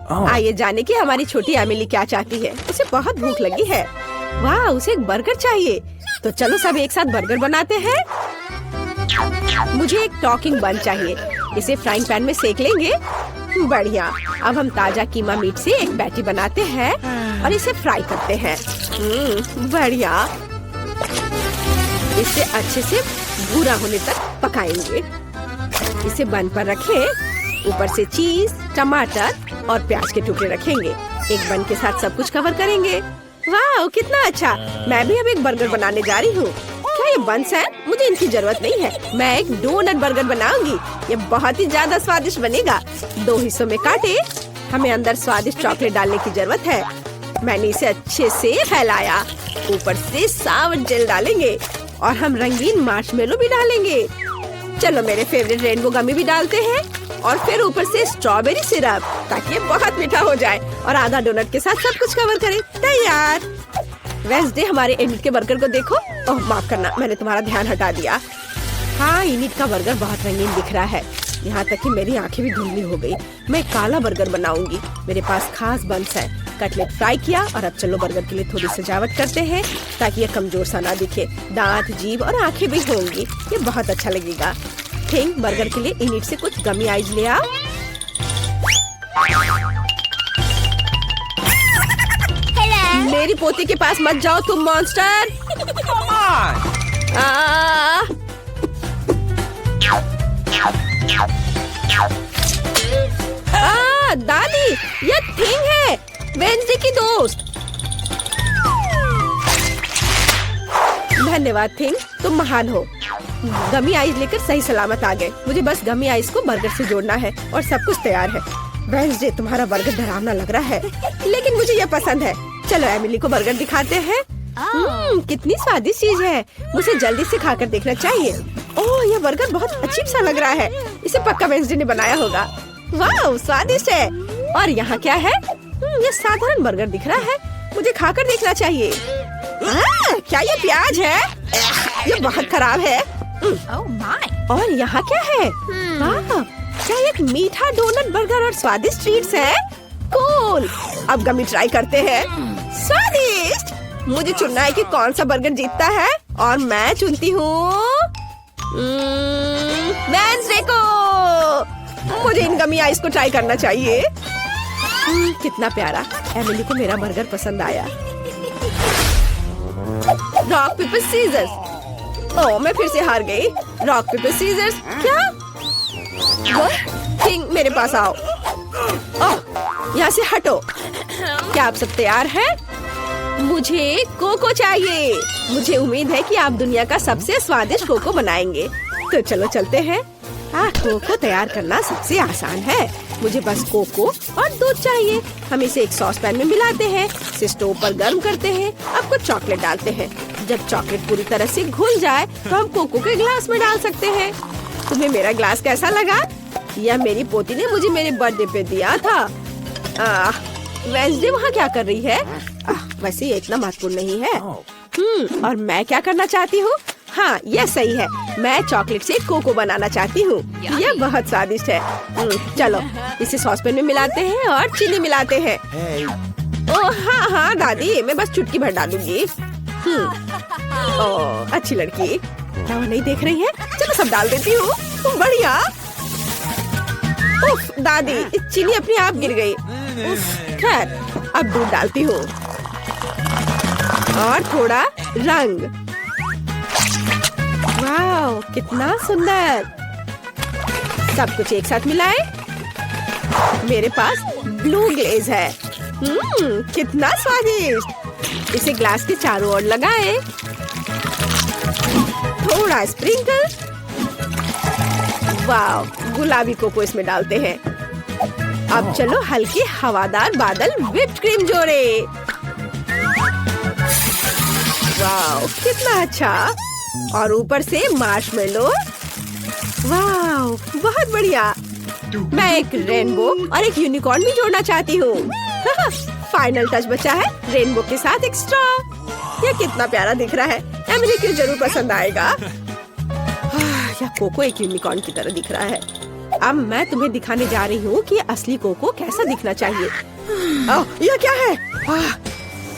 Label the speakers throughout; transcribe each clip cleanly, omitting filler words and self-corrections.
Speaker 1: आइए जाने की हमारी छोटी एमिली क्या चाहती है। उसे बहुत भूख लगी है। वाह, उसे एक बर्गर चाहिए। तो चलो सब एक साथ बर्गर बनाते हैं। मुझे एक टॉकिंग बन चाहिए। इसे फ्राइंग पैन में सेक लेंगे। बढ़िया। अब हम ताजा कीमा मीट से एक पैटी बनाते हैं और इसे फ्राई करते हैं। बढ़िया। इसे अच्छे से भूरा होने तक पकाएंगे। इसे बन पर रखें। ऊपर से चीज, टमाटर और प्याज के टुकड़े रखेंगे। एक बन के साथ सब कुछ कवर करेंगे। वाह, कितना अच्छा। मैं भी अब एक बर्गर बनाने जा रही हूँ। क्या ये बंस है? मुझे इनकी जरूरत नहीं है। मैं एक डोनट बर्गर बनाऊंगी। ये बहुत ही ज्यादा स्वादिष्ट बनेगा। 2 हिस्सों में काटे। हमें अंदर स्वादिष्ट चॉकलेट डालने की जरूरत है। मैंने इसे अच्छे से फैलाया। ऊपर से सावर जेल डालेंगे और हम रंगीन मार्शमेलो भी डालेंगे। चलो मेरे फेवरेट रेनबो गमी भी डालते हैं और फिर ऊपर से स्ट्रॉबेरी सिरप, ताकि ये बहुत मीठा हो जाए। और आधा डोनट के साथ सब कुछ कवर करें। तैयार। वेंसडे, हमारे इनिट के बर्गर को देखो। ओह माफ करना, मैंने तुम्हारा ध्यान हटा दिया। हाँ, इनिट का बर्गर बहुत रंगीन दिख रहा है। यहाँ तक कि मेरी आंखें भी धुंधली हो गई। मैं काला बर्गर बनाऊंगी। मेरे पास खास बंस है। कटलेट फ्राई किया और अब चलो बर्गर के लिए थोड़ी सजावट करते हैं ताकि ये कमजोर सा ना दिखे। दांत, जीभ और आंखें भी होंगी। ये बहुत अच्छा लगेगा। थिंक, बर्गर के लिए इनिट से कुछ गमी आइज ले आओ। मेरी पोती के पास मत जाओ तुम मॉन्स्टर। दादी, ये थिंग है, वेंसडे की दोस्त। धन्यवाद थिंग, तुम महान हो। गमी आइस लेकर सही सलामत आ गए। मुझे बस गमी आइस को बर्गर से जोड़ना है और सब कुछ तैयार है। वेंसडे, तुम्हारा बर्गर डरावना लग रहा है, लेकिन मुझे यह पसंद है। चलो एमिली को बर्गर दिखाते हैं। कितनी स्वादिष्ट चीज है। मुझे जल्दी से खाकर देखना चाहिए। ओह, यह बर्गर बहुत अजीब सा लग रहा है। इसे पक्का वेंसडे ने बनाया होगा। वाह, स्वादिष्ट है। और यहाँ क्या है? ये साधारण बर्गर दिख रहा है। मुझे खाकर देखना चाहिए। क्या ये प्याज है? ये बहुत खराब है। और यहाँ क्या है? क्या एक मीठा डोनट बर्गर और स्वादिष्ट ट्रीट्स है? कूल। अब गमी ट्राई करते हैं। स्वादिष्ट। मुझे चुनना है कि कौन सा बर्गर जीतता है और मैं चुनती हूँ वेंसडे को। मुझे इन गमी आइस को ट्राई करना चाहिए। कितना प्यारा। एमिली को मेरा बर्गर पसंद आया। Rock paper seizures. ओह, मैं फिर से हार गई। Rock paper scissors. क्या? थिंग, मेरे पास आओ। ओह, यहाँ से हटो। क्या आप सब तैयार हैं? मुझे कोको चाहिए। मुझे उम्मीद है कि आप दुनिया का सबसे स्वादिष्ट कोको बनाएंगे। तो चलो चलते हैं। कोको तैयार करना सबसे आसान है। मुझे बस कोको और दूध चाहिए। हम इसे एक सॉस पैन में मिलाते हैं। इसे स्टोव पर गर्म करते हैं। अब कुछ चॉकलेट डालते हैं। जब चॉकलेट पूरी तरह से घुल जाए तो हम कोको के ग्लास में डाल सकते हैं। तुम्हें मेरा ग्लास कैसा लगा? यह मेरी पोती ने मुझे मेरे बर्थडे पे दिया था। वेंसडे वहाँ क्या कर रही है? वैसे ये इतना महत्वपूर्ण नहीं है। और मैं क्या करना चाहती हूँ? हाँ, यह सही है। मैं चॉकलेट से कोको बनाना चाहती हूँ। यह बहुत स्वादिष्ट है। चलो इसे सॉस पैन में मिलाते हैं और चीनी मिलाते हैं। ओह हाँ दादी, मैं बस चुटकी भर डालूंगी। ओह, अच्छी लड़की। क्या वो नहीं देख रही है? चलो सब डाल देती हूँ। बढ़िया। उफ, दादी, चीनी अपने आप गिर गई। खैर, अब दूध डालती हूँ और थोड़ा रंग। वाह, कितना सुंदर। सब कुछ एक साथ मिलाएं। मेरे पास ब्लू ग्लेज है। कितना स्वादिष्ट। इसे ग्लास के चारों ओर लगाएं। थोड़ा स्प्रिंकल। वाह, गुलाबी कोको इसमें डालते हैं। अब चलो हल्के हवादार बादल व्हिप्ड क्रीम जोड़े। वाह, कितना अच्छा। और ऊपर से मार्शमेलो। वाह, बहुत बढ़िया। मैं एक रेनबो और एक यूनिकॉर्न भी जोड़ना चाहती हूँ। फाइनल टच बचा है, रेनबो के साथ एक स्ट्रॉ। यह कितना प्यारा दिख रहा है। एमिली को जरूर पसंद आएगा। यह कोको एक यूनिकॉर्न की तरह दिख रहा है। अब मैं तुम्हें दिखाने जा रही हूँ कि असली कोको कैसा दिखना चाहिए। यह क्या है?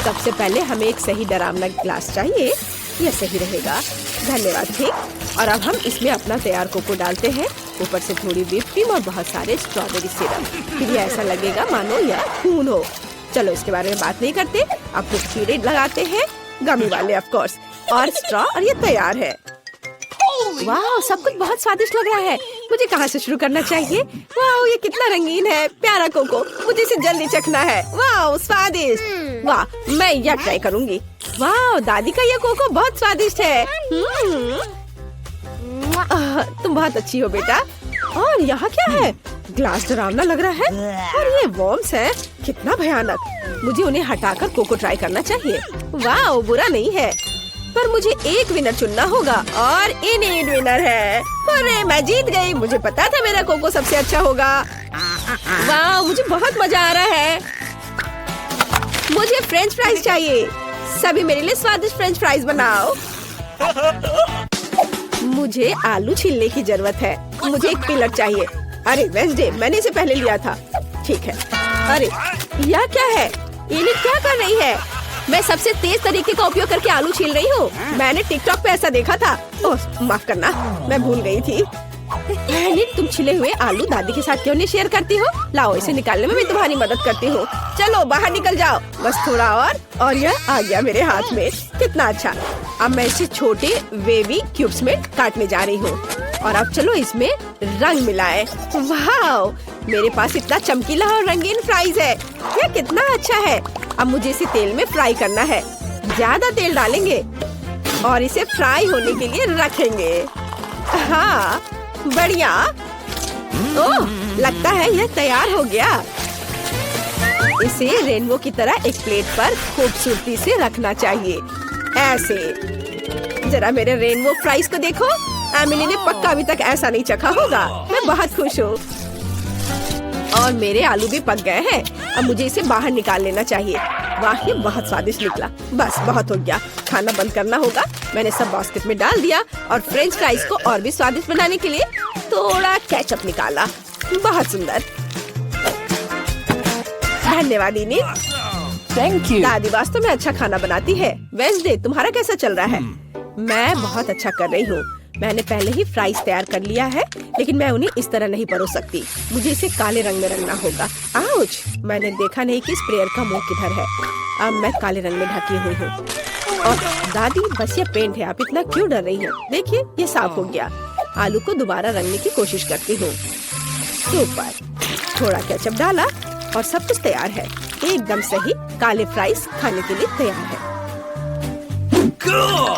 Speaker 1: सबसे पहले हमें एक सही डरावना ग्लास चाहिए। यह सही रहेगा, धन्यवाद। ठीक, और अब हम इसमें अपना तैयार कोको डालते हैं, ऊपर से थोड़ी व्हिप क्रीम और बहुत सारे स्ट्रॉबेरी सिरप। फिर ये ऐसा लगेगा मानो यह खून हो। चलो इसके बारे में बात नहीं करते, अब कुछ कीड़े लगाते हैं, गमी वाले ऑफ कोर्स, और स्ट्रॉ, और ये तैयार है। वाह, सब कुछ बहुत स्वादिष्ट लग रहा है। मुझे कहाँ से शुरू करना चाहिए? वाह, ये कितना रंगीन है, प्यारा कोको। मुझे इसे जल्दी चखना है। वाह, स्वादिष्ट। वाह, मैं यह ट्राई करूंगी। वाह, दादी का यह कोको बहुत स्वादिष्ट है। तुम बहुत अच्छी हो बेटा। और यहाँ क्या है? ग्लास डरावना लग रहा है, और ये वॉर्म्स है, कितना भयानक। मुझे उन्हें हटाकर कोको ट्राई करना चाहिए। वाह, बुरा नहीं है, पर मुझे एक विनर चुनना होगा, और इनएड विनर है। अरे मैं जीत गई, मुझे पता था मेरा कोको सबसे अच्छा होगा। वाह, मुझे बहुत मजा आ रहा है। मुझे फ्रेंच फ्राइज चाहिए, सभी मेरे लिए स्वादिष्ट फ्रेंच फ्राइज बनाओ। मुझे आलू छीलने की जरूरत है, मुझे एक पिलर चाहिए। अरे वेंसडे, मैंने इसे पहले लिया था। ठीक है। अरे यह क्या है? इन्हें क्या कर रही है? मैं सबसे तेज तरीके का उपयोग करके आलू छील रही हूँ। मैंने टिकटॉक पे ऐसा देखा था। ओह माफ करना, मैं भूल गई थी। तुम छिले हुए आलू दादी के साथ क्यों नहीं शेयर करती हो? लाओ, इसे निकालने में मैं तुम्हारी मदद करती हूँ। चलो बाहर निकल जाओ, बस थोड़ा और यह आ गया मेरे हाथ में। कितना अच्छा। अब मैं इसे छोटे वेवी क्यूब्स में काटने जा रही हूँ, और अब चलो इसमें रंग मिलाएं। वाह, मेरे पास इतना चमकीला और रंगीन फ्राइज है। यह कितना अच्छा है। अब मुझे इसे तेल में फ्राई करना है। ज्यादा तेल डालेंगे और इसे फ्राई होने के लिए रखेंगे। हाँ, बढ़िया। ओह, लगता है यह तैयार हो गया। इसे रेनबो की तरह एक प्लेट पर खूबसूरती से रखना चाहिए, ऐसे। जरा मेरे रेनबो फ्राइज को देखो। एमिली ने पक्का अभी तक ऐसा नहीं चखा होगा। मैं बहुत खुश हूँ। और मेरे आलू भी पक गए हैं। अब मुझे इसे बाहर निकाल लेना चाहिए। वाह, ये बहुत स्वादिष्ट निकला। बस बहुत हो गया, खाना बंद करना होगा। मैंने सब बास्केट में डाल दिया, और फ्रेंच फ्राइज को और भी स्वादिष्ट बनाने के लिए थोड़ा केचप निकाला। बहुत सुंदर, धन्यवाद इनी।
Speaker 2: Thank you.
Speaker 1: दादी वास्तव में अच्छा खाना बनाती है। वेंसडे, तुम्हारा कैसा चल रहा है? मैं बहुत अच्छा कर रही हूँ। मैंने पहले ही फ्राइज तैयार कर लिया है, लेकिन मैं उन्हें इस तरह नहीं परोस सकती। मुझे इसे काले रंग में रंगना होगा। आउच! मैंने देखा नहीं कि स्प्रेयर का मुंह किधर है। अब मैं काले रंग में ढकी हुई हूँ। और दादी, बस ये पेंट है, आप इतना क्यों डर रही हैं? देखिए, ये साफ हो गया। आलू को दोबारा रंगने की कोशिश करती हूँ। सुपर। थोड़ा केचप डाला और सब कुछ तैयार है। एकदम सही, काले फ्राइज खाने के लिए तैयार है।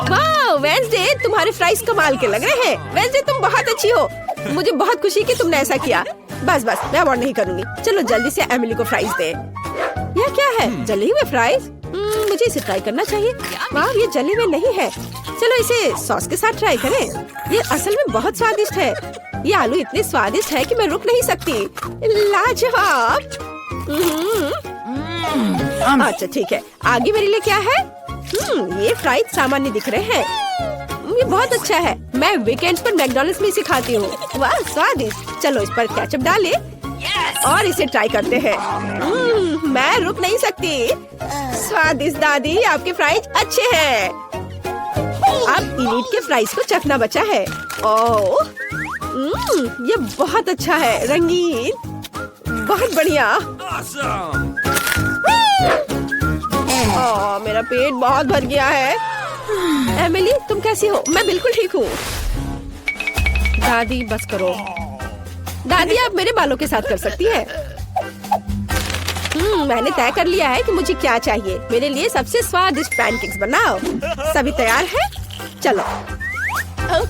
Speaker 1: वाह वेंसडे, तुम्हारे फ्राइज कमाल के लग रहे हैं। वेंसडे, तुम बहुत अच्छी हो। मुझे बहुत खुशी कि तुमने ऐसा किया। बस मैं अवॉर्ड नहीं करूँगी। चलो जल्दी से एमिली को फ्राइज दे। यह क्या है? जले हुए फ्राइज? मुझे इसे ट्राई करना चाहिए। वाह, ये जले हुए नहीं है। चलो इसे सॉस के साथ ट्राई करें। ये असल में बहुत स्वादिष्ट है। ये आलू इतने स्वादिष्ट है कि मैं रुक नहीं सकती। लाजवाब। अच्छा ठीक है, आगे मेरे लिए क्या है? ये फ्राइज सामान्य दिख रहे हैं। ये बहुत अच्छा है। मैं वीकेंड्स पर मैकडॉनल्ड्स में इसे खाती हूँ। वाह स्वादिष्ट। चलो इस पर केचप डालें और इसे ट्राई करते हैं। मैं रुक नहीं सकती। स्वादिष्ट दादी, आपके फ्राइज अच्छे हैं। अब इलीट के फ्राइज को चखना बचा है। ओह, ये बहुत अच्छा है, रंगीन, बहुत बढ़िया। मेरा पेट बहुत भर गया है। एमिली, तुम कैसी हो? मैं बिल्कुल ठीक हूँ। दादी बस करो। दादी, आप मेरे बालों के साथ कर सकती है। मैंने तय कर लिया है कि मुझे क्या चाहिए। मेरे लिए सबसे स्वादिष्ट पैनकेक्स बनाओ। सभी तैयार है? चलो।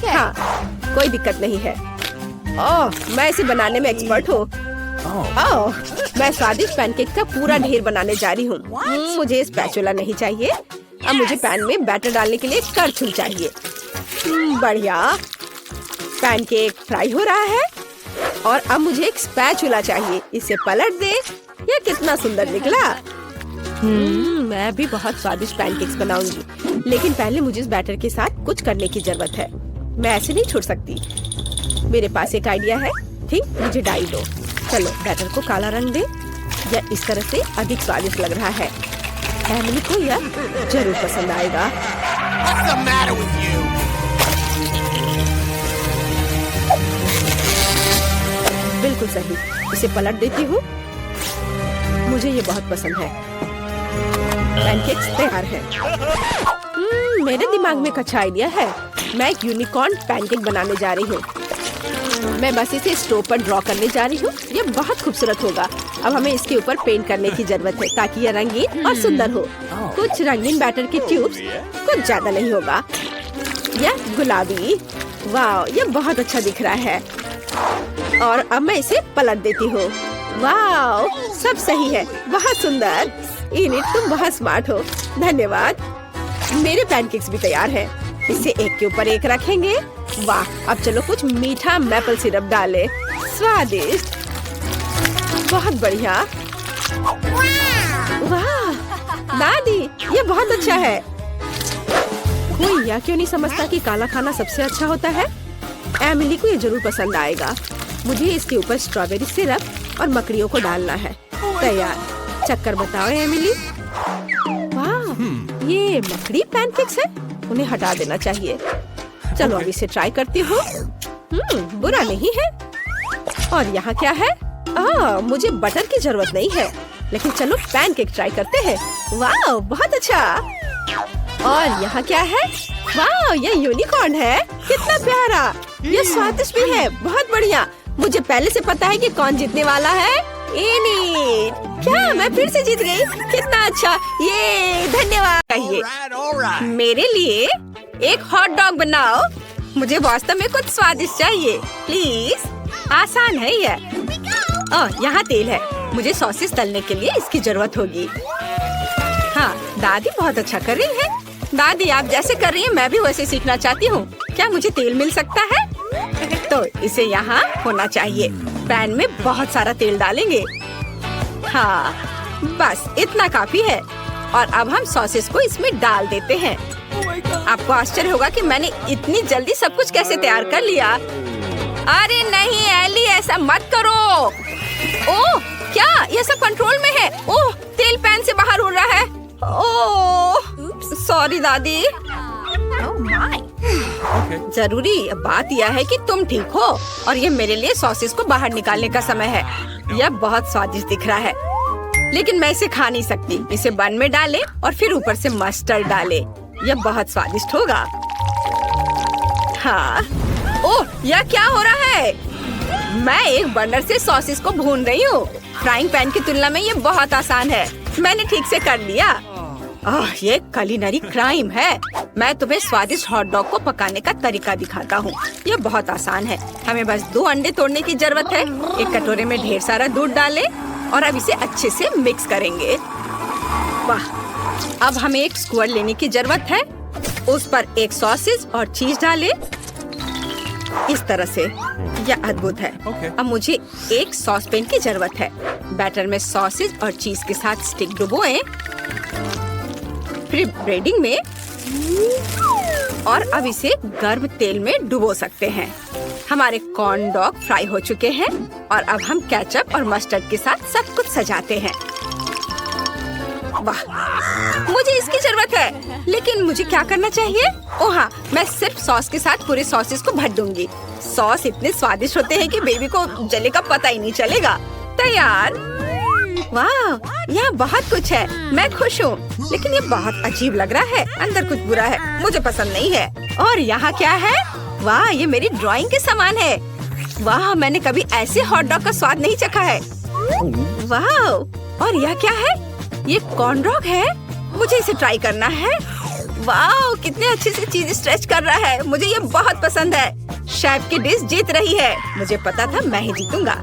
Speaker 1: हाँ, कोई दिक्कत नहीं है। ओह, मैं इसे बनाने में एक्सपर्ट हूँ। ओह, मैं स्वादिष्ट पैनकेक का पूरा ढेर बनाने जा रही हूँ। मुझे स्पैचुला नहीं चाहिए। अब मुझे पैन में बैटर डालने के लिए करछुल चाहिए। बढ़िया। पैनकेक फ्राई हो रहा है और अब मुझे एक स्पैचुला चाहिए। इसे पलट दे। ये कितना सुंदर निकला। मैं भी बहुत स्वादिष्ट पैनकेक्स बनाऊंगी, लेकिन पहले मुझे इस बैटर के साथ कुछ करने की जरूरत है। मैं ऐसे नहीं छोड़ सकती। मेरे पास एक आइडिया है। एवरीथिंग मुझे डाई दो। चलो बैटर को काला रंग दे। यह इस तरह से अधिक स्वादिष्ट लग रहा है। एमिली को यह जरूर पसंद आएगा।
Speaker 3: What's the matter with you?
Speaker 1: बिल्कुल सही। इसे पलट देती हूँ। मुझे ये बहुत पसंद है। पैनकेक्स तैयार है। मेरे दिमाग में एक अच्छा आइडिया है। मैं एक यूनिकॉर्न पैनकेक बनाने जा रही हूँ। मैं बस इसे स्टोव पर ड्रॉ करने जा रही हूँ। ये बहुत खूबसूरत होगा। अब हमें इसके ऊपर पेंट करने की जरूरत है ताकि यह रंगीन और सुंदर हो। कुछ रंगीन बैटर के ट्यूब्स, कुछ ज्यादा नहीं होगा। यह गुलाबी, वाह, यह बहुत अच्छा दिख रहा है। और अब मैं इसे पलट देती हूँ। वाह, सब सही है, बहुत सुंदर। इनिट, तुम बहुत स्मार्ट हो। धन्यवाद। मेरे पैनकेक्स भी तैयार हैं। इसे एक के ऊपर एक रखेंगे। वाह, अब चलो कुछ मीठा मैपल सिरप डालें। स्वादिष्ट, बहुत बढ़िया। वाह दादी, ये बहुत अच्छा है। कोई यह क्यों नहीं समझता कि काला खाना सबसे अच्छा होता है? एमिली को ये जरूर पसंद आएगा। मुझे इसके ऊपर स्ट्रॉबेरी सिरप और मकड़ियों को डालना है। तैयार। चक्कर बताओ एमिली। वाह, ये मकड़ी पैनकेक्स है। उन्हें हटा देना चाहिए। चलो अब इसे ट्राई करती हूँ। बुरा नहीं है। और यहाँ क्या है? मुझे बटर की जरूरत नहीं है, लेकिन चलो पैनकेक ट्राई करते हैं। वाह, बहुत अच्छा। और यहाँ क्या है? वाह, ये यूनिकॉर्न है। कितना प्यारा। ये स्वादिष्ट भी है। बहुत बढ़िया। मुझे पहले से पता है कि कौन जीतने वाला है। इनिट, क्या मैं फिर से जीत गई? कितना अच्छा। ये धन्यवाद। कहिए
Speaker 3: All right.
Speaker 1: मेरे लिए एक हॉट डॉग बनाओ। मुझे वास्तव में कुछ स्वादिष्ट चाहिए, प्लीज। आसान है ये। यहाँ तेल है। मुझे सॉसेस तलने के लिए इसकी जरूरत होगी। हाँ, दादी बहुत अच्छा कर रही है। दादी, आप जैसे कर रही हैं मैं भी वैसे सीखना चाहती हूँ। क्या मुझे तेल मिल सकता है? तो इसे यहाँ होना चाहिए। पैन में बहुत सारा तेल डालेंगे। हाँ, बस इतना काफी है। और अब हम सॉसेस को इसमें डाल देते हैं। आपको आश्चर्य होगा कि मैंने इतनी जल्दी सब कुछ कैसे तैयार कर लिया। अरे नहीं एली, ऐसा मत करो। ओह, क्या ये सब कंट्रोल में है? ओह, तेल पैन से बाहर उड़ रहा है। ओह, सॉरी दादी। जरूरी बात यह है कि तुम ठीक हो और ये मेरे लिए सॉसेस को बाहर निकालने का समय है। यह बहुत स्वादिष्ट दिख रहा है, लेकिन मैं इसे खा नहीं सकती। इसे बन में डालें और फिर ऊपर से मस्टर्ड डालें। यह बहुत स्वादिष्ट होगा। हाँ, ओह, यह क्या हो रहा है? मैं एक बर्नर से सॉसेस को भून रही हूँ। फ्राइंग पैन की तुलना में ये बहुत आसान है। मैंने ठीक से कर लिया। ये कुलिनरी क्राइम है। मैं तुम्हें स्वादिष्ट हॉट डॉग को पकाने का तरीका दिखाता हूँ। ये बहुत आसान है। हमें बस 2 अंडे तोड़ने की जरूरत है। एक कटोरे में ढेर सारा दूध डालें और अब इसे अच्छे से मिक्स करेंगे। वाह, अब हमें एक स्क्वायर लेने की जरूरत है। उस पर एक सॉसेज और चीज डालें। इस तरह से। यह अद्भुत है। अब मुझे एक सॉस पैन की जरूरत है। बैटर में सॉसेज और चीज के साथ स्टिक डुबोएं, फिर ब्रेडिंग में, और अब इसे गर्म तेल में डुबो सकते हैं। हमारे कॉर्न डॉग फ्राई हो चुके हैं और अब हम केचप और मस्टर्ड के साथ सब कुछ सजाते हैं। वाह, मुझे इसकी जरूरत है, लेकिन मुझे क्या करना चाहिए? ओह हाँ, मैं सिर्फ सॉस के साथ पूरे सॉसेस को भर दूंगी। सॉस इतने स्वादिष्ट होते हैं कि बेबी को जले का पता ही नहीं चलेगा। तैयार। वाह, यहाँ बहुत कुछ है। मैं खुश हूँ, लेकिन ये बहुत अजीब लग रहा है। अंदर कुछ बुरा है, मुझे पसंद नहीं है। और यहाँ क्या है? वाह, ये मेरी ड्राइंग के समान है। वाह, मैंने कभी ऐसे हॉट डॉग का स्वाद नहीं चखा है। वाह, और यह क्या है? ये कॉर्न डॉग है। मुझे इसे ट्राई करना है। वाह, कितने अच्छे से चीज स्ट्रेच कर रहा है। मुझे ये बहुत पसंद है। शेफ की डिश जीत रही है। मुझे पता था मैं ही जीतूंगा।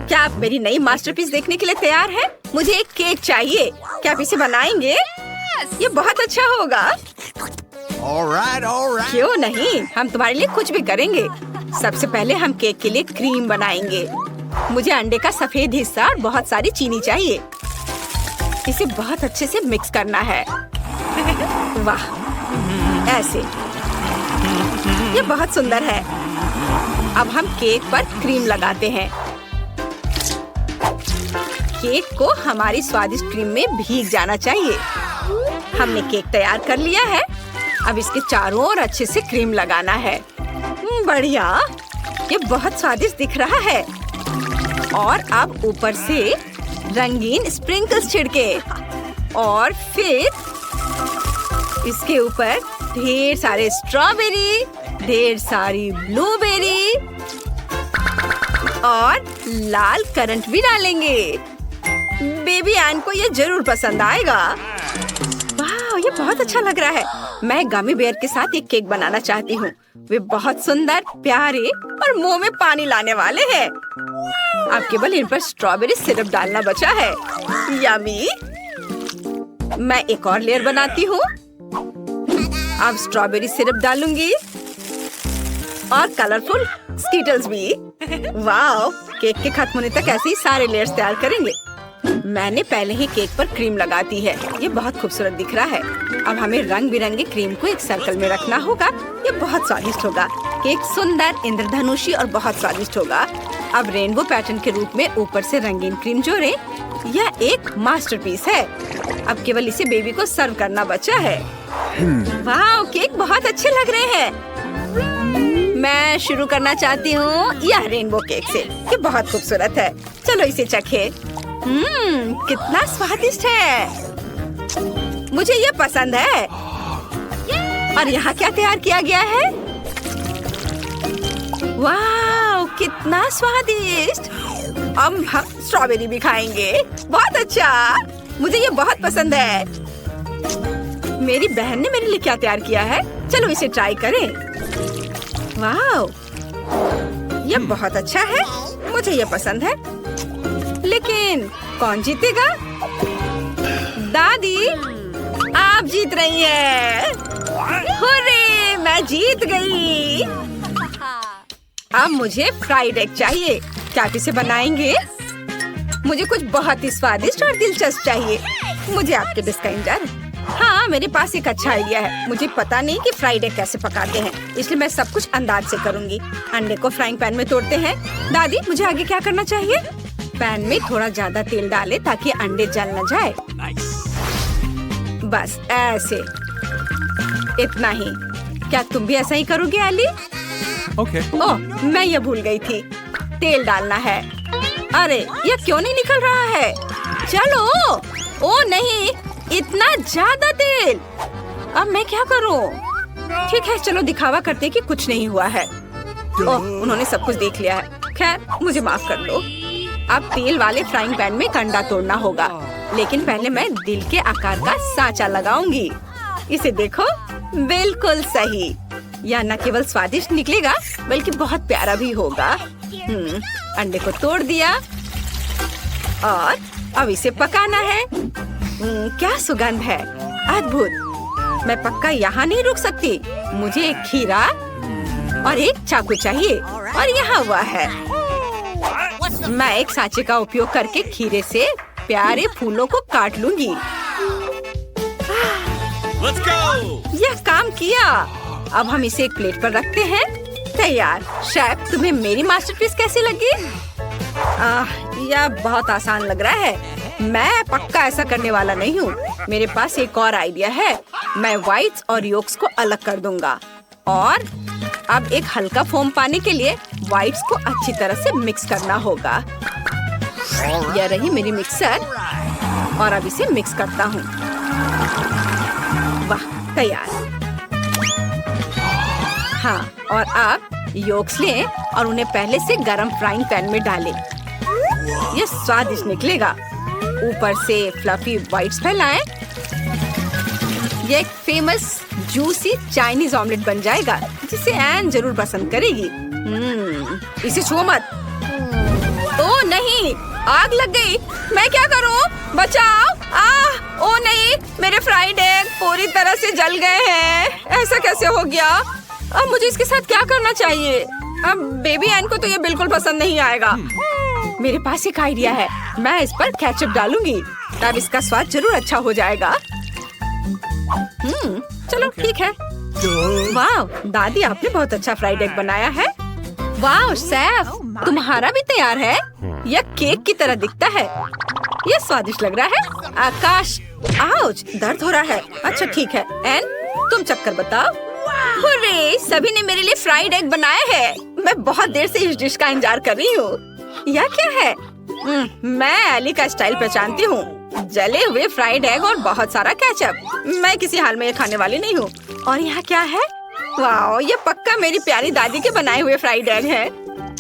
Speaker 1: क्या आप मेरी नई मास्टरपीस देखने के लिए तैयार हैं? मुझे एक केक चाहिए। क्या आप इसे बनाएंगे? ये बहुत अच्छा होगा।
Speaker 3: All right.
Speaker 1: क्यों नहीं, हम तुम्हारे लिए कुछ भी करेंगे। सबसे पहले हम केक के लिए क्रीम बनाएंगे। मुझे अंडे का सफेद हिस्सा और बहुत सारी चीनी चाहिए। इसे बहुत अच्छे से मिक्स करना है। वाह, ऐसे। ये बहुत सुंदर है। अब हम केक पर क्रीम लगाते हैं। केक को हमारी स्वादिष्ट क्रीम में भीग जाना चाहिए। हमने केक तैयार कर लिया है। अब इसके चारों ओर अच्छे से क्रीम लगाना है। बढ़िया, ये बहुत स्वादिष्ट दिख रहा है। और अब ऊपर से रंगीन स्प्रिंकल्स छिड़के और फिर इसके ऊपर ढेर सारे स्ट्रॉबेरी, ढेर सारी ब्लूबेरी और लाल करंट भी डालेंगे। बेबी एन को ये जरूर पसंद आएगा। वाह, ये बहुत अच्छा लग रहा है। मैं गमी बेयर के साथ एक केक बनाना चाहती हूँ। वे बहुत सुंदर, प्यारे और मुंह में पानी लाने वाले हैं। अब केवल इन पर स्ट्रॉबेरी सिरप डालना बचा है। यम्मी। मैं एक और लेयर बनाती हूँ। अब स्ट्रॉबेरी सिरप डालूंगी और कलरफुल स्कीटल्स भी। वाह, केक के खत्म होने तक ऐसे ही सारे लेयर्स तैयार करेंगे। मैंने पहले ही केक पर क्रीम लगा दी है। ये बहुत खूबसूरत दिख रहा है। अब हमें रंग बिरंगे क्रीम को एक सर्कल में रखना होगा। ये बहुत स्वादिष्ट होगा। केक सुंदर, इंद्रधनुषी और बहुत स्वादिष्ट होगा। अब रेनबो पैटर्न के रूप में ऊपर से रंगीन क्रीम जोड़ें। यह एक मास्टरपीस है। अब केवल इसे बेबी को सर्व करना बचा है। वाह, केक बहुत अच्छे लग रहे हैं। मैं शुरू करना चाहती हूँ यह रेनबो केक से। ये बहुत खूबसूरत है। चलो इसे चखें। कितना स्वादिष्ट है। मुझे ये पसंद है। और यहाँ क्या तैयार किया गया है? वाह, कितना स्वादिष्ट। अब हम स्ट्रॉबेरी भी खाएंगे। बहुत अच्छा, मुझे ये बहुत पसंद है। मेरी बहन ने मेरे लिए क्या तैयार किया है? चलो इसे ट्राई करें। वाह, ये बहुत अच्छा है। मुझे ये पसंद है। लेकिन कौन जीतेगा? दादी, आप जीत रही हैं। हुर्रे, मैं जीत गई। अब मुझे फ्राइड एग चाहिए। क्या आप इसे बनाएंगे? मुझे कुछ बहुत ही स्वादिष्ट और दिलचस्प चाहिए। मुझे आपके डिश का इंतजार। हाँ, मेरे पास एक अच्छा आइडिया है। मुझे पता नहीं कि फ्राइड एग कैसे पकाते हैं, इसलिए मैं सब कुछ अंदाज से करूंगी। अंडे को फ्राइंग पैन में तोड़ते हैं। दादी, मुझे आगे क्या करना चाहिए? पैन में थोड़ा ज्यादा तेल डालें ताकि अंडे जल न जाए। बस ऐसे, इतना ही। क्या तुम भी ऐसा ही करोगे एली?
Speaker 2: Okay.
Speaker 1: ओह, मैं ये भूल गई थी। तेल डालना है। अरे, ये क्यों नहीं निकल रहा है? चलो। ओ नहीं, इतना ज्यादा तेल। अब मैं क्या करूं? ठीक है, चलो दिखावा करते कि कुछ नहीं हुआ है। ओह, उन्होंने सब कुछ देख लिया है। खैर, मुझे माफ कर दो। अब तेल वाले फ्राइंग पैन में अंडा तोड़ना होगा। लेकिन पहले मैं दिल के आकार का सांचा लगाऊंगी। इसे देखो, बिल्कुल सही। यह न केवल स्वादिष्ट निकलेगा बल्कि बहुत प्यारा भी होगा। अंडे को तोड़ दिया और अब इसे पकाना है। क्या सुगंध है, अद्भुत। मैं पक्का यहाँ नहीं रुक सकती। मुझे एक खीरा और एक चाकू चाहिए और यहाँ हुआ है। मैं एक सांचे का उपयोग करके खीरे से प्यारे फूलों को काट लूंगी।
Speaker 3: Let's go!
Speaker 1: यह काम किया। अब हम इसे एक प्लेट पर रखते हैं। तैयार। शेफ, तुम्हें मेरी मास्टरपीस कैसी लगी? यह बहुत आसान लग रहा है। मैं पक्का ऐसा करने वाला नहीं हूँ। मेरे पास एक और आइडिया है। मैं व्हाइट्स और योक्स को अलग कर दूंगा और अब एक हल्का फोम पाने के लिए व्हाइट्स को अच्छी तरह से मिक्स करना होगा। यह रही मेरी मिक्सर और अब इसे मिक्स करता हूँ। वाह, तैयार। हाँ, और आप योक्स लें और उन्हें पहले से गरम फ्राइंग पैन में डालें। यह स्वादिष्ट निकलेगा। ऊपर से फ्लफी व्हाइट्स फैलाएं। यह एक फेमस जूसी चाइनीज ऑमलेट बन जाएगा जिसे एन जरूर पसंद करेगी। इसे छुओ मत। ओ नहीं, आग लग गई। मैं क्या करूं? बचाओ। ओ नहीं, मेरे फ्राइड एग पूरी तरह से जल गए हैं। ऐसा कैसे हो गया? अब मुझे इसके साथ क्या करना चाहिए? अब बेबी एन को तो ये बिल्कुल पसंद नहीं आएगा। मेरे पास एक आइडिया है। मैं इस पर केचप डालूंगी, तब इसका स्वाद जरूर अच्छा हो जाएगा। चलो ठीक है। वाह, दादी, आपने बहुत अच्छा फ्राइड एग बनाया है। वाह शेफ, तुम्हारा भी तैयार है। यह केक की तरह दिखता है। यह स्वादिष्ट लग रहा है। आकाश, आउच, दर्द हो रहा है। अच्छा ठीक है। एन, तुम चक्कर बताओ। हुर्रे, सभी ने मेरे लिए फ्राइड एग बनाया है। मैं बहुत देर से इस डिश का इंतजार कर रही हूँ। यह क्या है? मैं एली का स्टाइल पहचानती हूँ। जले हुए फ्राइड एग और बहुत सारा केचप। मैं किसी हाल में ये खाने वाली नहीं हूँ। और यहाँ क्या है? वाह, ये पक्का मेरी प्यारी दादी के बनाए हुए फ्राइड एग है।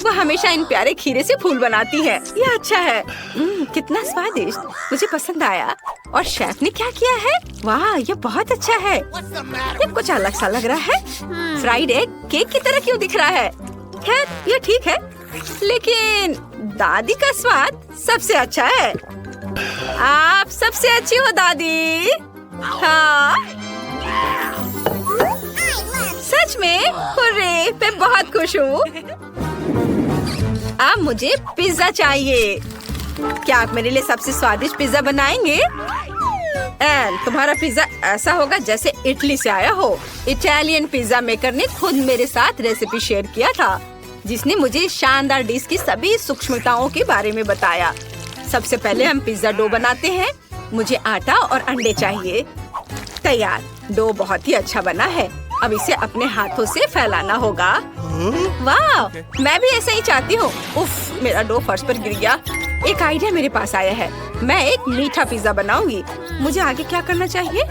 Speaker 1: वो हमेशा इन प्यारे खीरे से फूल बनाती है। यह अच्छा है। कितना स्वादिष्ट, मुझे पसंद आया। और शेफ ने क्या किया है? वाह, ये बहुत अच्छा है। ये कुछ अलग सा लग रहा है। फ्राइड एग केक की तरह क्यों दिख रहा है? खैर, ये ठीक है, लेकिन दादी का स्वाद सबसे अच्छा है। आप सबसे अच्छी हो दादी। हाँ, सच में? हुर्रे, मैं बहुत खुश हूँ। अब मुझे पिज्जा चाहिए। क्या आप मेरे लिए सबसे स्वादिष्ट पिज्जा बनाएंगे? एन, तुम्हारा पिज्जा ऐसा होगा जैसे इटली से आया हो। इटालियन पिज्जा मेकर ने खुद मेरे साथ रेसिपी शेयर किया था, जिसने मुझे शानदार डिश की सभी सूक्ष्मताओं के बारे में बताया। सबसे पहले हम पिज्जा डो बनाते हैं। मुझे आटा और अंडे चाहिए। तैयार, डो बहुत ही अच्छा बना है। अब इसे अपने हाथों से फैलाना होगा। वाह, मैं भी ऐसा ही चाहती हूँ। उफ, मेरा डो फर्श पर गिर गया। एक आइडिया मेरे पास आया है। मैं एक मीठा पिज्जा बनाऊंगी। मुझे आगे क्या करना चाहिए?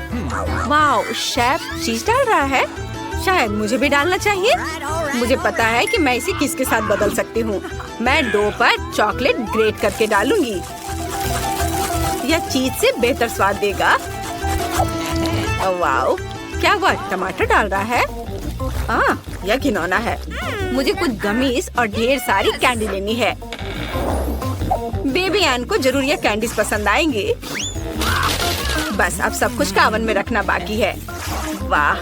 Speaker 1: वाह, शेफ चीज डाल रहा है। शायद मुझे भी डालना चाहिए। मुझे पता है कि मैं इसे किसके साथ बदल सकती हूँ। मैं डो पर चॉकलेट ग्रेट करके डालूंगी। यह चीज से बेहतर स्वाद देगा। वाह, क्या हुआ? टमाटर डाल रहा है। यह घिनौना है। मुझे कुछ गमीज और ढेर सारी कैंडी लेनी है। बेबी एन को जरूर ये कैंडीज पसंद आएंगी। बस अब सब कुछ का ओवन में रखना बाकी है। वाह,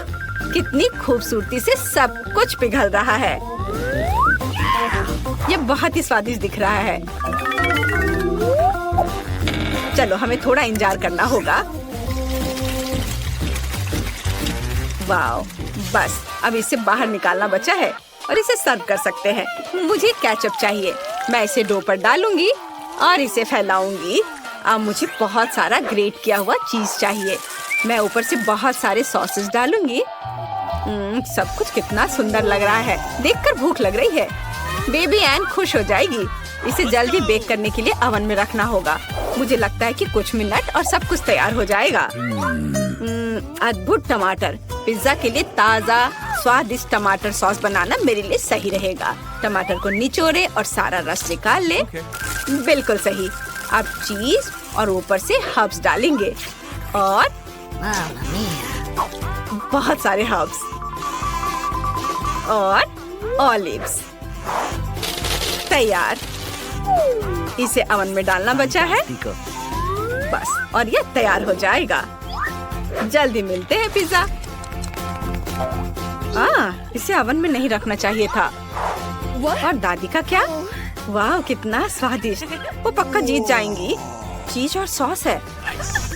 Speaker 1: कितनी खूबसूरती से सब कुछ पिघल रहा है। ये बहुत ही स्वादिष्ट दिख रहा है। चलो, हमें थोड़ा इंतजार करना होगा। वाह, बस अब इसे बाहर निकालना बचा है और इसे सर्व कर सकते हैं। मुझे केचप चाहिए। मैं इसे डो पर डालूंगी और इसे फैलाऊंगी। अब मुझे बहुत सारा ग्रेट किया हुआ चीज चाहिए। मैं ऊपर से बहुत सारे सॉसेस डालूंगी। सब कुछ कितना सुंदर लग रहा है। देखकर भूख लग रही है। बेबी एन खुश हो जाएगी। इसे जल्दी बेक करने के लिए ओवन में रखना होगा। मुझे लगता है कि कुछ मिनट और सब कुछ तैयार हो जाएगा। अद्भुत टमाटर। पिज्जा के लिए ताज़ा स्वादिष्ट टमाटर सॉस बनाना मेरे लिए सही रहेगा। टमाटर को निचोड़े और सारा रस निकाल ले। बिल्कुल सही। अब चीज और ऊपर से हर्ब्स डालेंगे और बहुत सारे हर्ब्स और ऑलिव्स। तैयार। इसे ओवन में डालना बचा है। बस, और यह तैयार हो जाएगा। जल्दी मिलते हैं पिज्जा। इसे ओवन में नहीं रखना चाहिए था। और दादी का क्या? वाह, कितना स्वादिष्ट। वो पक्का जीत जाएंगी। चीज और सॉस है।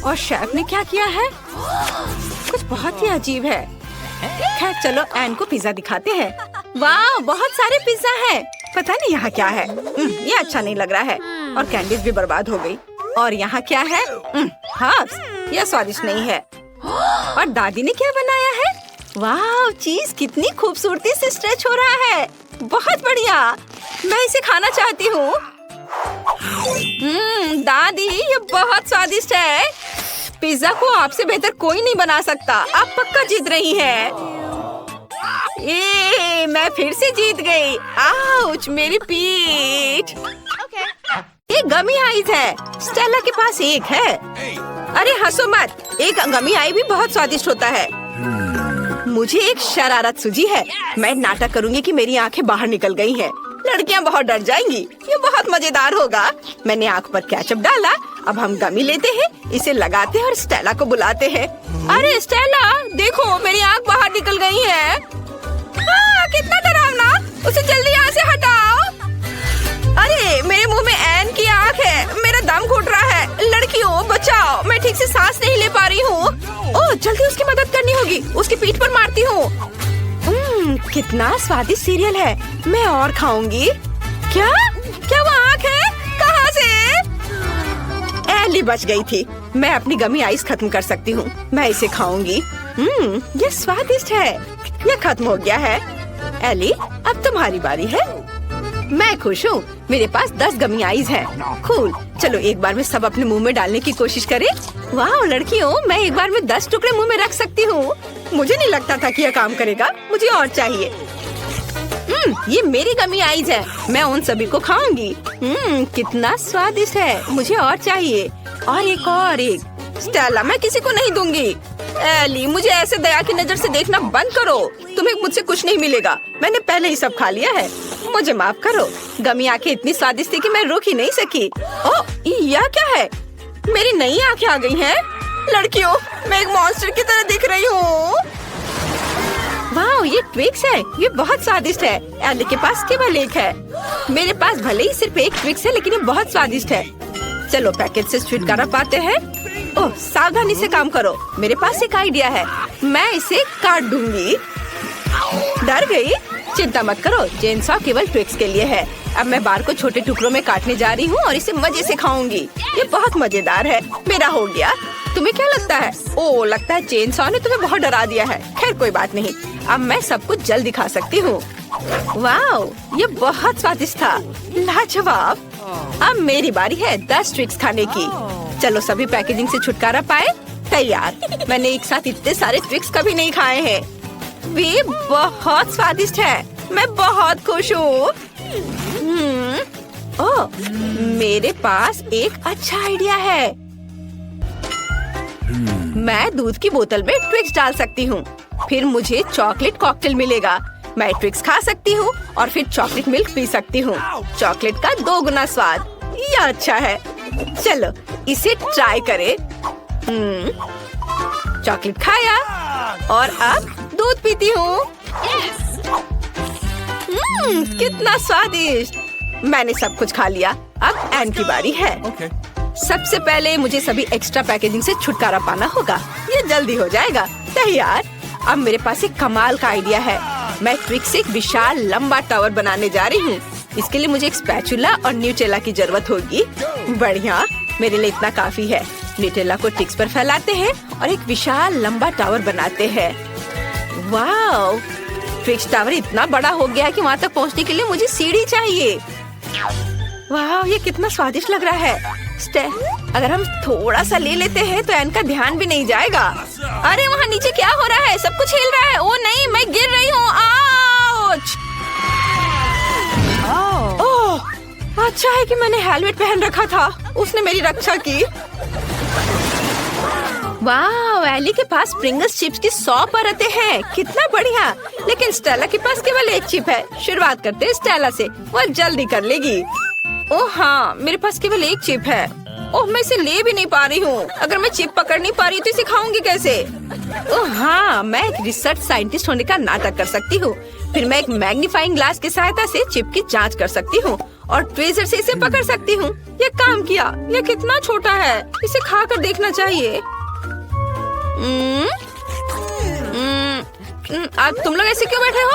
Speaker 1: और शेफ ने क्या किया है? कुछ बहुत ही अजीब है। खैर, चलो एन को पिज्जा दिखाते हैं। वाह, बहुत सारे पिज्जा हैं। पता नहीं यहाँ क्या है। ये अच्छा नहीं लग रहा है। और कैंडीज भी बर्बाद हो गई। और यहाँ क्या है? हर्ब्स। यह स्वादिष्ट नहीं है। और दादी ने क्या बनाया है? वाह, चीज कितनी खूबसूरती से स्ट्रेच हो रहा है। बहुत बढ़िया। मैं इसे खाना चाहती हूँ। दादी, ये बहुत स्वादिष्ट है। पिज्जा को आपसे बेहतर कोई नहीं बना सकता। आप पक्का जीत रही हैं। मैं फिर से जीत गई। आउच, मेरी पीठ। ये गमी आइज है। स्टेला के पास एक है। अरे हंसो मत। एक गमी आई भी बहुत स्वादिष्ट होता है। मुझे एक शरारत सूझी है। मैं नाटक करूंगी कि मेरी आंखें बाहर निकल गई हैं। लड़कियां बहुत डर जाएंगी। ये बहुत मजेदार होगा। मैंने आंख पर केचप डाला। अब हम गमी लेते हैं, इसे लगाते हैं और स्टेला को बुलाते हैं। अरे स्टेला, देखो मेरी आंख बाहर निकल गई है। कितना डरावना। उसे जल्दी यहाँ से हटाओ। अरे, मेरे मुंह में एन की आंख है। मेरा दम घुट रहा है। लड़कियों बचाओ, मैं ठीक से सांस नहीं ले पा रही हूँ। ओह, जल्दी उसकी मदद करनी होगी। उसकी पीठ पर मारती हूँ। कितना स्वादिष्ट सीरियल है, मैं और खाऊंगी। क्या क्या वो आँख है? कहाँ से? एली बच गई थी। मैं अपनी गमी आइस खत्म कर सकती हूँ। मैं इसे खाऊंगी। ये स्वादिष्ट है। ये खत्म हो गया है। एली, अब तुम्हारी बारी है। मैं खुश हूँ। मेरे पास 10 गमी आइस हैं। कूल। चलो एक बार में सब अपने मुंह में डालने की कोशिश करें। वाह लड़कियों, मैं एक बार में 10 टुकड़े मुंह में रख सकती हूँ। मुझे नहीं लगता था कि यह काम करेगा। मुझे और चाहिए। ये मेरी गमी आइस है। मैं उन सभी को खाऊंगी। कितना स्वादिष्ट है। मुझे और चाहिए। और एक। स्टेला, मैं किसी को नहीं दूंगी। एली, मुझे ऐसे दया की नजर से देखना बंद करो। तुम्हें मुझसे कुछ नहीं मिलेगा। मैंने पहले ही सब खा लिया है। मुझे माफ करो। गमी आंखें इतनी स्वादिष्ट थी कि मैं रोक ही नहीं सकी। ओह, यह क्या है? मेरी नई आंखें आ गई हैं। लड़कियों, मैं एक मॉन्स्टर की तरह दिख रही हूँ। वाह, ये ट्विक्स है। ये बहुत स्वादिष्ट है। एली के पास केवल एक है। मेरे पास भले ही सिर्फ एक ट्विक्स है, लेकिन ये बहुत स्वादिष्ट है। चलो पैकेट से छुटकारा पाते हैं। ओह, सावधानी से काम करो। मेरे पास एक आइडिया है। मैं इसे काट दूंगी। डर गई? चिंता मत करो, चेनसॉ केवल ट्विक्स के लिए है। अब मैं बार को छोटे टुकड़ों में काटने जा रही हूँ और इसे मजे से खाऊंगी। ये बहुत मजेदार है। मेरा हो गया। तुम्हें क्या लगता है? ओह, लगता है चेनसॉ ने तुम्हें बहुत डरा दिया है। खैर कोई बात नहीं। अब मैं सब कुछ जल्द दिखा सकती हूँ। वाह, ये बहुत स्वादिष्ट था। लाजवाब। अब मेरी बारी है 10 ट्विक्स खाने की। चलो सभी पैकेजिंग से छुटकारा पाए। तैयार। मैंने एक साथ इतने सारे ट्विक्स कभी नहीं खाए हैं। वे बहुत स्वादिष्ट है। मैं बहुत खुश हूँ। ओह, मेरे पास एक अच्छा आइडिया है। मैं दूध की बोतल में ट्विक्स डाल सकती हूँ। फिर मुझे चॉकलेट कॉकटेल मिलेगा। मैं ट्विक्स खा सकती हूँ और फिर चॉकलेट मिल्क पी सकती हूँ। चॉकलेट का 2 गुना स्वाद। यह अच्छा है। चलो इसे ट्राई करें। चॉकलेट खाया और अब दूध पीती हूँ। कितना स्वादिष्ट। मैंने सब कुछ खा लिया। अब एन की बारी है। सबसे पहले मुझे सभी एक्स्ट्रा पैकेजिंग से छुटकारा पाना होगा। ये जल्दी हो जाएगा। तैयार। अब मेरे पास एक कमाल का आइडिया है। मैं ट्विक्स से एक विशाल लंबा टावर बनाने जा रही हूँ। इसके लिए मुझे एक स्पैचुला और न्यूटेला की जरूरत होगी। बढ़िया, मेरे लिए इतना काफी है। न्यूटेला को ट्विक्स पर फैलाते हैं और एक विशाल लंबा टावर बनाते हैं। वाह, ट्विक्स टावर इतना बड़ा हो गया कि वहाँ तक पहुँचने के लिए मुझे सीढ़ी चाहिए। वाह, ये कितना स्वादिष्ट लग रहा है। अगर हम थोड़ा सा ले लेते हैं तो एन का ध्यान भी नहीं जाएगा। अरे वहाँ नीचे क्या हो रहा है? सब कुछ हिल रहा है। ओ नहीं, मैं गिर रही हूँ। आउच! ओह, अच्छा है कि मैंने हेलमेट पहन रखा था। उसने मेरी रक्षा की। वाह, एली के पास प्रिंगल्स चिप्स की 100 परतें हैं। कितना बढ़िया। लेकिन स्टेला के पास केवल एक चिप है। शुरुआत करते हैं स्टेला से। वह जल्दी कर लेगी। ओह हाँ, मेरे पास केवल एक चिप है। ओह, मैं इसे ले भी नहीं पा रही हूँ। अगर मैं चिप पकड़ नहीं पा रही तो इसे खाऊंगी कैसे? ओह हाँ, मैं एक रिसर्च साइंटिस्ट होने का नाटक कर सकती हूँ। फिर मैं एक मैग्नीफाइंग ग्लास की सहायता से चिप की जांच कर सकती हूँ और ट्वीजर से इसे पकड़ सकती हूँ। ये काम किया। ये कितना छोटा है। इसे खा कर देखना चाहिए। अब तुम लोग ऐसे क्यों बैठे हो?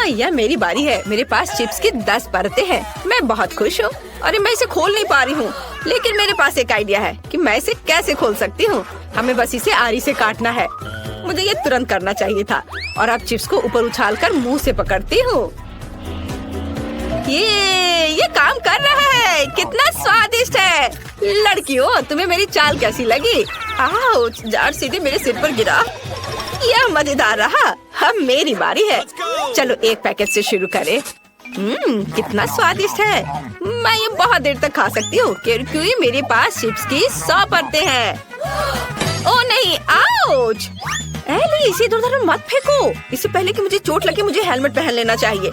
Speaker 1: यह मेरी बारी है। मेरे पास चिप्स की 10 परतें हैं। मैं बहुत खुश हूँ। अरे मैं इसे खोल नहीं पा रही हूँ, लेकिन मेरे पास एक आइडिया है कि मैं इसे कैसे खोल सकती हूँ। हमें बस इसे आरी से काटना है। मुझे ये तुरंत करना चाहिए था। और अब चिप्स को ऊपर उछालकर मुंह से पकड़ती हूँ। ये काम कर रहा है। कितना स्वादिष्ट है। लड़कियों, तुम्हें मेरी चाल कैसी लगी? आउच! जार सीधे मेरे सिर पर गिरा। यह मजेदार रहा। अब मेरी बारी है। चलो एक पैकेट से शुरू करें। कितना स्वादिष्ट है। मैं ये बहुत देर तक खा सकती हूँ क्योंकि मेरे पास चिप्स की 100 परतें हैं। ओह नहीं, आउच! एली, इसे इधर-उधर मत फेंको। इससे पहले कि मुझे चोट लगे मुझे हेलमेट पहन लेना चाहिए।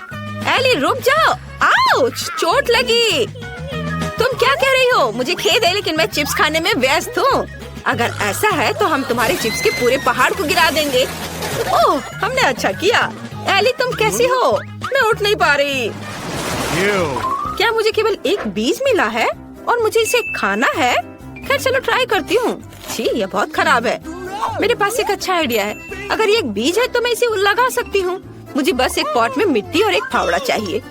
Speaker 1: एली रुक जाओ। आउच! चोट लगी। तुम क्या कह रही हो? मुझे खेद है, लेकिन मैं चिप्स खाने में व्यस्त हूँ। अगर ऐसा है तो हम तुम्हारे चिप्स के पूरे पहाड़ को गिरा देंगे। ओह, हमने अच्छा किया। एली, तुम कैसी हो? मैं उठ नहीं पा रही। क्या मुझे केवल एक बीज मिला है और मुझे इसे खाना है? खैर चलो ट्राई करती हूँ। छी, ये बहुत खराब है। मेरे पास एक अच्छा आइडिया है। अगर ये एक बीज है तो मैं इसे लगा सकती हूँ। मुझे बस एक पॉट में मिट्टी और एक फावड़ा चाहिए।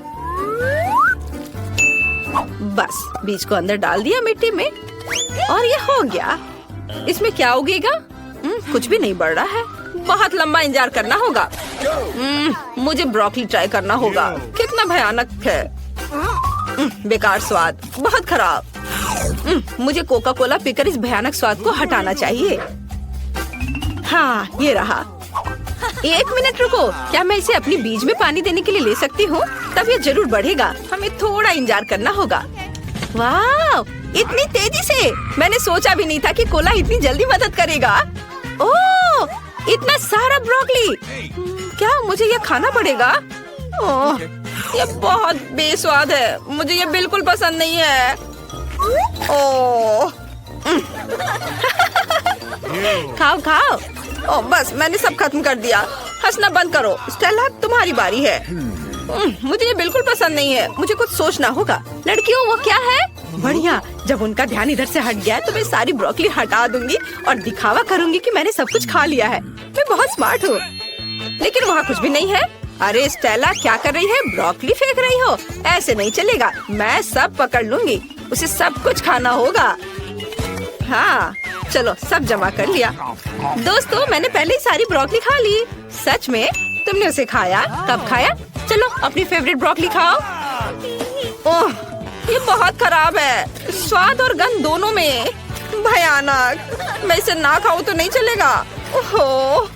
Speaker 1: बस बीज को अंदर डाल दिया मिट्टी में और ये हो गया। इसमें क्या उगेगा? कुछ भी नहीं बढ़ रहा है। बहुत लंबा इंतजार करना होगा। मुझे ब्रोकली ट्राई करना होगा। कितना भयानक है। बेकार स्वाद, बहुत खराब। मुझे कोका कोला पीकर इस भयानक स्वाद को हटाना चाहिए। हाँ, ये रहा। 1 मिनट रुको, क्या मैं इसे अपनी बीज में पानी देने के लिए ले सकती हूँ? तब ये जरूर बढ़ेगा। हमें थोड़ा इंतजार करना होगा। वाह, इतनी तेजी से! मैंने सोचा भी नहीं था कि कोला इतनी जल्दी मदद करेगा। ओह, इतना सारा ब्रोकली! क्या मुझे ये खाना पड़ेगा? ओह, ये बहुत बेस्वाद है। मुझे ये बिल्कुल पसंद नहीं है। ओह, खाओ खाओ। ओह, बस मैंने सब खत्म कर दिया। हंसना बंद करो। स्टेला, तुम्हारी बारी है। मुझे ये बिल्कुल पसंद नहीं है। मुझे कुछ सोचना होगा। लड़कियों, वो क्या है? बढ़िया, जब उनका ध्यान इधर से हट गया तो मैं सारी ब्रोकली हटा दूंगी और दिखावा करूंगी कि मैंने सब कुछ खा लिया है। मैं बहुत स्मार्ट हूँ। लेकिन वहाँ कुछ भी नहीं है। अरे स्टेला, क्या कर रही है? ब्रोकली फेंक रही हो? ऐसे नहीं चलेगा। मैं सब पकड़ लूंगी। उसे सब कुछ खाना होगा। हाँ, चलो सब जमा कर लिया। दोस्तों, मैंने पहले ही सारी ब्रोकली खा ली। सच में? तुमने उसे खाया? कब खाया? चलो अपनी फेवरेट ब्रोकली खाओ। ओह, ये बहुत खराब है। स्वाद और गंध दोनों में। भयानक। मैं इसे ना खाऊं तो नहीं चलेगा। ओहो।